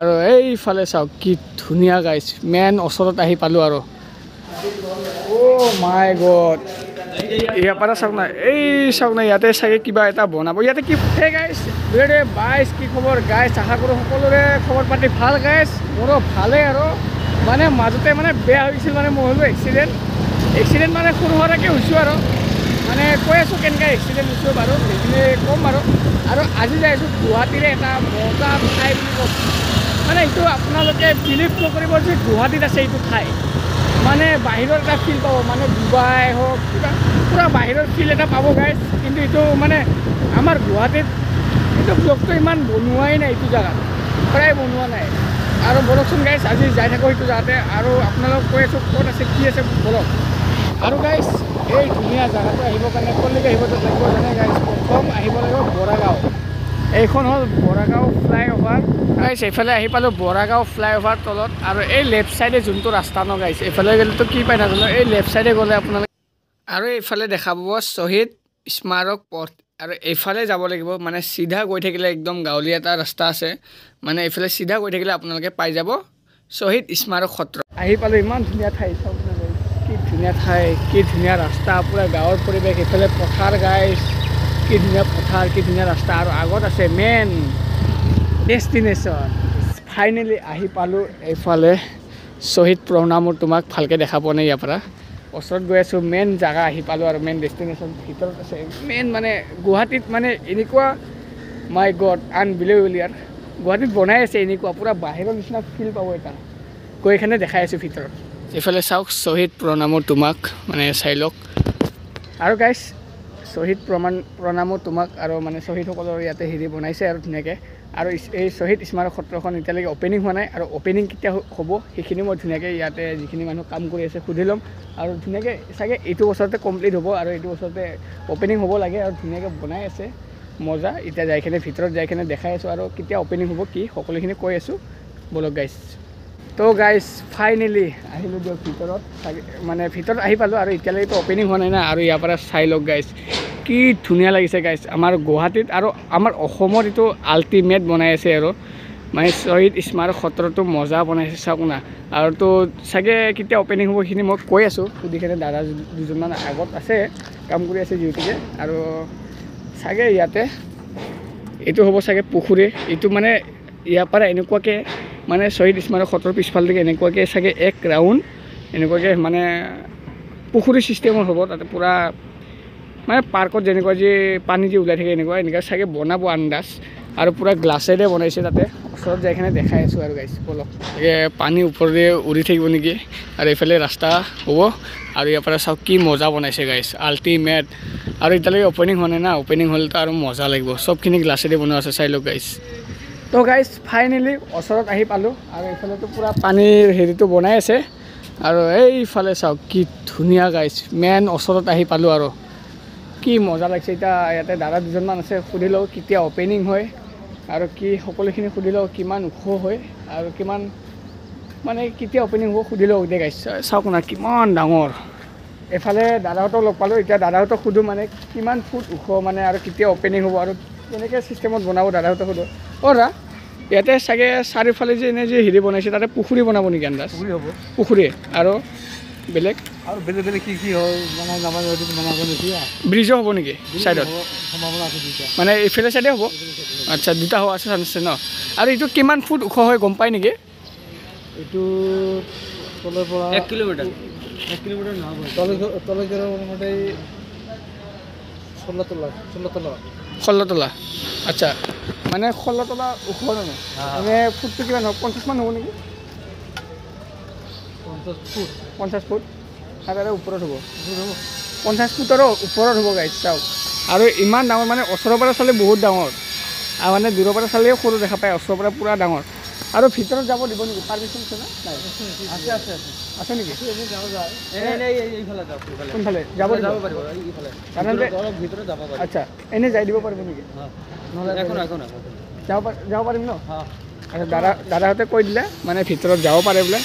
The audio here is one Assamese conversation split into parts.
আৰু এইফালে চাওক কি ধুনীয়া গাইছ মেন ওচৰত আহি পালোঁ আৰু অ' মাই গড ইয়াৰ পৰা চাওক না এই চাওক না ইয়াতে চাগে কিবা এটা বনাব ইয়াতে কি হে গাইছ দুৰে বাইছ কি খবৰ গাইছ আশা কৰোঁ সকলোৰে খবৰ পাতি ভাল গাইছ মোৰো ভালেই আৰু মানে মাজতে মানে বেয়া হৈছিল মানে মোৰ হ'লো এক্সিডেণ্ট মানে সৰু সুৰাকৈ হৈছোঁ আৰু মানে কৈ আছোঁ কেনেকৈ এক্সিডেণ্ট হৈছোঁ বাৰু সেইখিনি ক'ম বাৰু আৰু আজি যাই আছোঁ গুৱাহাটীৰে এটা মজা ঠাই বুলি ক'ম মানে এইটো আপোনালোকে বিলিভ নকৰিব যে গুৱাহাটীত আছে এইটো ঠাই মানে বাহিৰৰ এটা ফিল পাব মানে ডুবাই হওক কিবা পূৰা বাহিৰৰ ফিল এটা পাব গাইছ কিন্তু এইটো মানে আমাৰ গুৱাহাটীত এইটো ব্লগটো ইমান বনোৱাই নাই এইটো জেগাত প্ৰায় বনোৱা নাই আৰু বলকচোন গাইছ আজি যাই থাকোঁ সেইটো জেগাতে আৰু আপোনালোক কৈ আছোঁ ক'ত আছে কি আছে বলক আৰু গাইছ এই ধুনীয়া জেগাটো আহিবৰ কাৰণে ক'লৈকে আহিব লাগিব জানে গাইছ প্ৰথম আহিব লাগিব বৰাগাঁও এইখন হ'ল বৰাগাঁও ফ্লাইঅভাৰ গাইছ এইফালে আহি পালোঁ বৰাগাঁও ফ্লাইঅভাৰ তলত আৰু এই লেফ্ট চাইডে যোনটো ৰাস্তা ন গাইছ এইফালে গ'লেতো কি পাই নাজানো এই লেফ্ট চাইডে গ'লে আপোনালোকে আৰু এইফালে দেখা পাব শ্বহীদ স্মাৰক পথ আৰু এইফালে যাব লাগিব মানে চিধা গৈ থাকিলে একদম গাঁৱলীয়া এটা ৰাস্তা আছে মানে এইফালে চিধা গৈ থাকিলে আপোনালোকে পাই যাব শ্বহীদ স্মাৰক সত্ৰ আহি পালোঁ ইমান ধুনীয়া ঠাই চাওক না গাইছ কি ধুনীয়া ঠাই কি ধুনীয়া ৰাস্তা পূৰা গাঁৱৰ পৰিৱেশ এইফালে পথাৰ গাইছ কি ধুনীয়া পথাৰ কি ধুনীয়া ৰাস্তা আৰু আগত আছে মেইন ডেষ্টিনেশ্যন ফাইনেলি আহি পালোঁ এইফালে শ্বহীদ প্ৰণামৰ তোমাক ভালকৈ দেখা পোৱা নাই ইয়াৰ পৰা ওচৰত গৈ আছোঁ মেইন জেগা আহি পালোঁ আৰু মেইন ডেষ্টিনেশ্যন ভিতৰত আছে মেইন মানে গুৱাহাটীত মানে এনেকুৱা মাই গড আনবিলিভেবল ইয়াৰ গুৱাহাটীত বনাই আছে এনেকুৱা পূৰা বাহিৰৰ নিচিনা ফিল পাব এটা গৈ এখানে দেখাই আছোঁ ভিতৰত এইফালে চাওক শ্বহীদ প্ৰণামৰ তোমাক মানে চাই লওক আৰু গাইছ শ্বহীদ প্ৰণামৰ তোমাক আৰু মানে শ্বহীদসকলৰ ইয়াতে হেৰি বনাইছে আৰু ধুনীয়াকৈ আৰু এই শ্বহীদ স্মাৰক সত্ৰখন এতিয়ালৈকে অ'পেনিং হোৱা নাই আৰু অ'পেনিং কেতিয়া হ'ব সেইখিনি মই ধুনীয়াকৈ ইয়াতে যিখিনি মানুহ কাম কৰি আছে সুধি ল'ম আৰু ধুনীয়াকৈ চাগে এইটো বছৰতে কমপ্লিট হ'ব আৰু এইটো বছৰতে অ'পেনিং হ'ব লাগে আৰু ধুনীয়াকৈ বনাই আছে মজা এতিয়া যাইকিনে ভিতৰত যাইকিনে দেখাই আছোঁ আৰু কেতিয়া অ'পেনিং হ'ব কি সকলোখিনি কৈ আছোঁ বলক গাইছ তো গাইছ ফাইনেলি আহিলোঁ দিয়ক ভিতৰত মানে ভিতৰত আহি পালোঁ আৰু এতিয়ালৈকেতো অ'পেনিং হোৱা নাই না আৰু ইয়াৰ পৰা চাই লওক গাইছ কি ধুনীয়া লাগিছে গাইছ আমাৰ গুৱাহাটীত আৰু আমাৰ অসমত এইটো আল্টিমেট বনাই আছে আৰু মানে শ্বহীদ স্মাৰক সত্ৰটো মজা বনাইছে চাওক না আৰু তো চাগে কেতিয়া অ'পেনিং হ'ব সেইখিনি মই কৈ আছোঁ সুধিকেনে দাদা দুজনমান আগত আছে কাম কৰি আছে যিহেতুকে আৰু চাগে ইয়াতে এইটো হ'ব চাগে পুখুৰী এইটো মানে ইয়াৰ পৰা এনেকুৱাকৈ মানে শ্বহীদ স্মাৰক সত্ৰৰ পিছফাললৈকে এনেকুৱাকৈ চাগে এক ৰাউণ্ড এনেকুৱাকৈ মানে পুখুৰী ছিষ্টেমৰ হ'ব তাতে পূৰা মানে পাৰ্কত যেনেকুৱা যে পানী যে ওলাই থাকে এনেকুৱা চাগে বনাব আন্দাজ আৰু পূৰা গ্লাছেৰে বনাইছে তাতে ওচৰত যাইকিনে দেখাই আছোঁ আৰু গাইছ বলক পানী ওপৰেৰে উৰি থাকিব নেকি আৰু এইফালে ৰাস্তা হ'ব আৰু ইয়াৰ পৰা চাওক কি মজা বনাইছে গাইছ আল্টিমেট আৰু এতিয়ালৈকে অ'পেনিং হোৱা নাই না অ'পেনিং হ'লেতো আৰু মজা লাগিব চবখিনি গ্লাছেৰে বনোৱা আছে চাই লওক গাইছ তো গাইছ ফাইনেলি ওচৰত আহি পালোঁ আৰু এইফালেতো পূৰা পানীৰ হেৰিটো বনাই আছে আৰু এইফালে চাওক কি ধুনীয়া গাইছ মেইন ওচৰত আহি পালোঁ আৰু কি মজা লাগিছে এতিয়া ইয়াতে দাদা দুজনমান আছে সুধি লওঁ কেতিয়া অ'পেনিং হয় আৰু কি সকলোখিনি সুধি লওঁ কিমান ওখ হয় আৰু কিমান মানে কেতিয়া অ'পেনিং হ'ব সুধি লওঁ এতিয়া গাইছ চাওক না কিমান ডাঙৰ এফালে দাদাহঁতক লগ পালোঁ এতিয়া দাদাহঁতক সোধোঁ মানে কিমান ফুট ওখ মানে আৰু কেতিয়া অ'পেনিং হ'ব আৰু কেনেকৈ ছিষ্টেমত বনাব দাদাহঁতক সোধোঁ অ'ৰা ইয়াতে চাগে চাৰিওফালে যে এনে যে হেৰি বনাইছে তাতে পুখুৰী বনাব নেকি আন্দাজ পুখুৰী হ'ব পুখুৰী আৰু বেলেগ আৰু বেলেগ বেলেগ কি হয় ব্ৰিজো হ'ব নেকি ছাইডত মানে এইফালে ছাইডে হ'ব আচ্ছা দুটা হ'ব আছে চান্স ন আৰু এইটো কিমান ফুট ওখ হয় গম পায় নেকি এইটো তলৰ পৰা 1 কিলোমিটাৰ নহ'ব তলৰ মোটামুটি 16 তলা আচ্ছা মানে 16 তলা ওখ নহয় মানে ফুটটো কিমান হ'ব 50 মান হ'ব নেকি 50 ফুট আৰু ওপৰত হ'ব 50 ফুটৰো ওপৰত হ'ব গাইছ চাওক আৰু ইমান ডাঙৰ মানে ওচৰৰ পৰা চালে বহুত ডাঙৰ আৰু মানে দূৰৰ পৰা চালেও সৰু দেখা পায় ওচৰৰ পৰা পূৰা ডাঙৰ আৰু ভিতৰত যাব দিব নেকি পাৰ্মিশ্যন আছে না নাই আছে আছে আছে নেকি কোনফালে যাব পাৰিব ভিতৰত যাব পাৰিব আচ্ছা এনেই যাই দিব পাৰিব নেকি নহ'লে যাব পাৰিম ন আচ্ছা দাদাহঁতে কৈ দিলে মানে ভিতৰত যাব পাৰে বোলে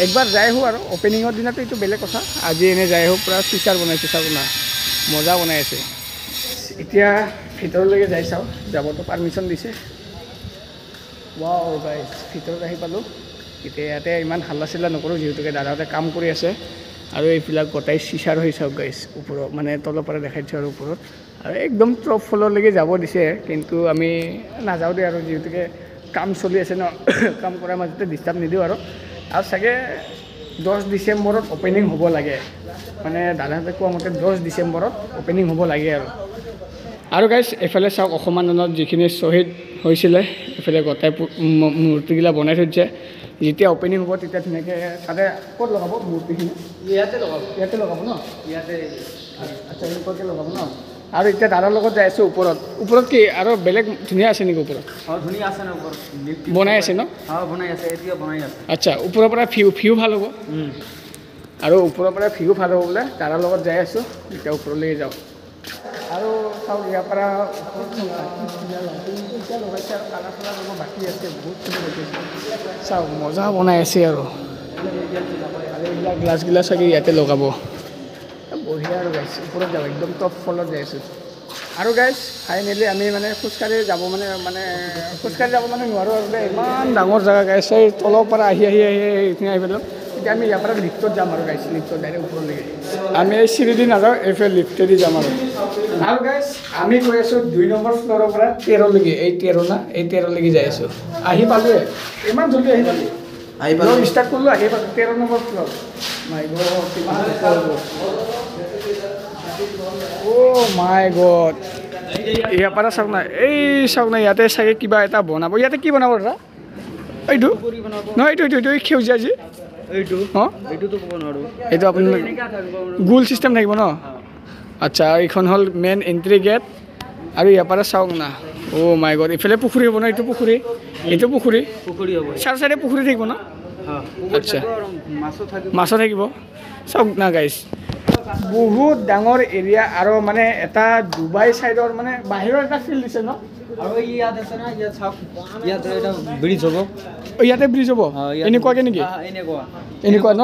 একবাৰ যাই আহোঁ আৰু অ'পেনিঙৰ দিনাতো এইটো বেলেগ কথা আজি এনেই যাই আহোঁ পূৰা ফিচাৰ বনাইছে চাওক না মজা বনাই আছে এতিয়া ভিতৰলৈকে যাই চাওঁ যাবতো পাৰ্মিশ্যন দিছে ৱাও গাইছ ভিতৰত আহি পালোঁ এতিয়া ইয়াতে ইমান হাল্লা চিল্লা নকৰোঁ যিহেতুকে দাদাহঁতে কাম কৰি আছে আৰু এইবিলাক গোটাই চিচাৰ হৈ চাওক গাইছ ওপৰত মানে তলৰ পৰা দেখাই দিছোঁ আৰু ওপৰত আৰু একদম টপ ফ্ল'ৰলৈকে যাব দিছে কিন্তু আমি নাযাওঁ দে আৰু যিহেতুকে কাম চলি আছে ন কাম কৰাৰ মাজতে ডিষ্টাৰ্ব নিদিওঁ আৰু চাগে 10 ডিচেম্বৰত অপেনিং হ'ব লাগে মানে দাদাহঁতে কোৱা মতে 10 ডিচেম্বৰত অপেনিং হ'ব লাগে আৰু গাইছ এফালে চাওক অসম আন্দোলনত যিখিনি শ্বহীদ হৈছিলে এফালে গোটাই মূৰ্তিগিলা বনাই থৈছে যেতিয়া অপেনিং হ'ব তেতিয়া ধুনীয়াকৈ তাতে ক'ত লগাব মূৰ্তিখিনি ইয়াতে লগাব ন আচ্ছা এনেকুৱাকৈ লগাব ন আৰু এতিয়া দাদাৰ লগত যাই আছোঁ ওপৰত কি আৰু বেলেগ ধুনীয়া আছে নেকি ওপৰত ধুনীয়া আছে ন ওপৰত বনাই আছে ন বনাই আছে এতিয়া বনাই আছে আচ্ছা ওপৰৰ পৰা ভিউ ভাল হ'ব আৰু ওপৰৰ পৰা ভিউ ভাল হ'ব বোলে দাদাৰ লগত যাই আছোঁ এতিয়া ওপৰলৈ যাওঁ আৰু চাওক ইয়াৰ পৰা এতিয়া লগাইছে আৰু কালা চালা ল'ব বাকী আছে বহুতখিনি লগাইছে চাওক মজা বনাই আছে আৰু এইবিলাক গ্লাছগিলা চাগে ইয়াতে লগাব বঢ়িয়া আৰু গাইছ ওপৰত যাব একদম টপ ফ্ল'ৰত যাই আছোঁ আৰু গাইছ ফাইনেলি আমি মানে খোজকাঢ়ি যাব মানে নোৱাৰোঁ আৰু ইমান ডাঙৰ জেগা গাইছ এই তলৰ পৰা আহি এইখিনি আহি পেলাওঁ এতিয়া আমি ইয়াৰ পৰা লিফ্টত যাম আৰু গাইছ লিফ্টত ডাইৰেক্ট ওপৰলৈকে আমি এই চিৰিদি নাযাওঁ এইফালে লিফ্টেদি যাম আৰু গাইছ আমি গৈ আছোঁ 2 নম্বৰ ফ্ল'ৰৰ পৰা 13লৈকে এই 13লৈকে যাই আছোঁ আহি পালোঁৱে ইমান জলদি আহি পালোঁ ষ্টাৰ্ট কৰিলোঁ আহি পালোঁ 13 নম্বৰ ফ্ল'ৰ মাই গড ইয়াৰ পৰা চাওক না এই চাওক না ইয়াতে চাগে কিবা এটা বনাব ইয়াতে কি বনাব দাদা এইটো নহয় এইটো সেউজীয়া যি এইটো আপোনাৰ গোল চিষ্টেম থাকিব ন আচ্ছা এইখন হ'ল মেইন এণ্ট্ৰি গেট আৰু ইয়াৰ পৰা চাওক না মাই গড এইফালে পুখুৰী হ'ব ন এইটো পুখুৰী হ'ব চাৰ চাইডে পুখুৰী থাকিব ন আচ্ছা মাছো থাকিব চাওক না গাইছ বহুত ডাঙৰ এৰিয়া আৰু মানে এটা ডুবাই চাইডৰ মানে বাহিৰৰ এটা ফিল্ড দিছে ন আৰু ইয়াত আছে না ইয়াত চাওক ইয়াত এটা ব্ৰিজ হ'ব ইয়াতে ব্ৰিজ হ'ব এনেকুৱাকৈ নেকি এনেকুৱা ন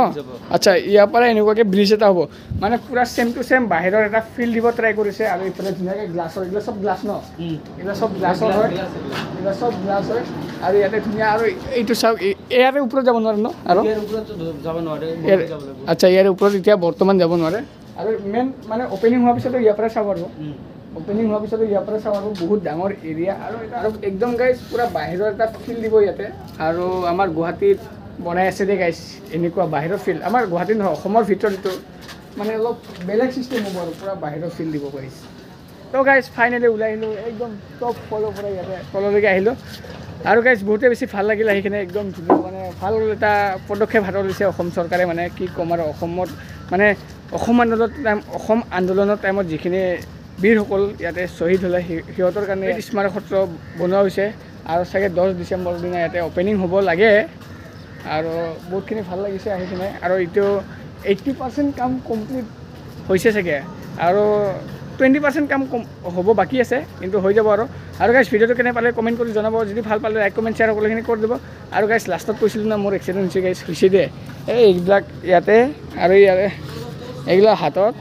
আচ্ছা ইয়াৰ পৰা এনেকুৱাকৈ ব্ৰিজ এটা হ'ব মানে পূৰা ছেম টু ছেম বাহিৰৰ এটা ফিল্ড দিব ট্ৰাই কৰিছে আৰু এইফালে ধুনীয়াকৈ গ্লাছৰ এইবিলাক চব গ্লাছ ন এইবিলাক চব গ্লাছৰ হয় আৰু ইয়াতে ধুনীয়া আৰু এইটো চাওক ইয়াৰে ওপৰত যাব নোৱাৰে ন আৰু আচ্ছা ইয়াৰে ওপৰত এতিয়া বৰ্তমান যাব নোৱাৰে আৰু মেইন মানে অপেনিং হোৱাৰ পিছতো ইয়াৰ পৰা চাব আৰু বহুত ডাঙৰ এৰিয়া আৰু একদম গাইছ পূৰা বাহিৰৰ এটা ফিল্ড দিব ইয়াতে আৰু আমাৰ গুৱাহাটীত বনাই আছে দেই গাইছ এনেকুৱা বাহিৰৰ ফিল্ড আমাৰ গুৱাহাটীত নহয় অসমৰ ভিতৰত এইটো মানে অলপ বেলেগ চিষ্টেম হ'ব আৰু পূৰা বাহিৰৰ ফিল্ড দিব গাইছ তো গাইছ ফাইনেলি ওলাই আহিলোঁ একদম টপ ফলৰ পৰা ইয়াতে তললৈকে আহিলোঁ আৰু গাইছ বহুতে বেছি ভাল লাগিল আহি কিনে একদম ধুনীয়া মানে ভাল এটা পদক্ষেপ হাতত লৈছে অসম চৰকাৰে মানে কি ক'ম আৰু অসমত মানে অসম আন্দোলনৰ টাইমত যিখিনি বীৰসকল ইয়াতে শ্বহীদ হ'লে সিহঁতৰ কাৰণে স্মাৰক সত্ৰ বনোৱা হৈছে আৰু চাগে 10 ডিচেম্বৰৰ দিনা ইয়াতে অপেনিং হ'ব লাগে আৰু বহুতখিনি ভাল লাগিছে আহি কিনে আৰু এইটো 80% কাম কমপ্লিট হৈছে চাগে আৰু 20% কাম হ'ব বাকী আছে কিন্তু হৈ যাব আৰু গাইছ ভিডিঅ'টো কেনে পালে কমেণ্ট কৰি জনাব যদি ভাল পালে লাইক কমেণ্ট শ্বেয়াৰ সকলোখিনি কৰি দিব আৰু গাইছ লাষ্টত কৈছিলোঁ না মোৰ এক্সিডেণ্ট হৈছে গাইছ হৈছে দে এইবিলাক ইয়াতে আৰু ইয়াতে এইবিলাক হাতত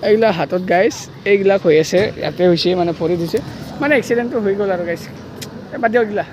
এইবিলাক হাতত গাইছ এইবিলাক হৈ আছে ইয়াতে হৈছে মানে ভৰি দিছে মানে এক্সিডেণ্টটো হৈ গ'ল আৰু গাইছ বাদ দিয়ক এইগিলা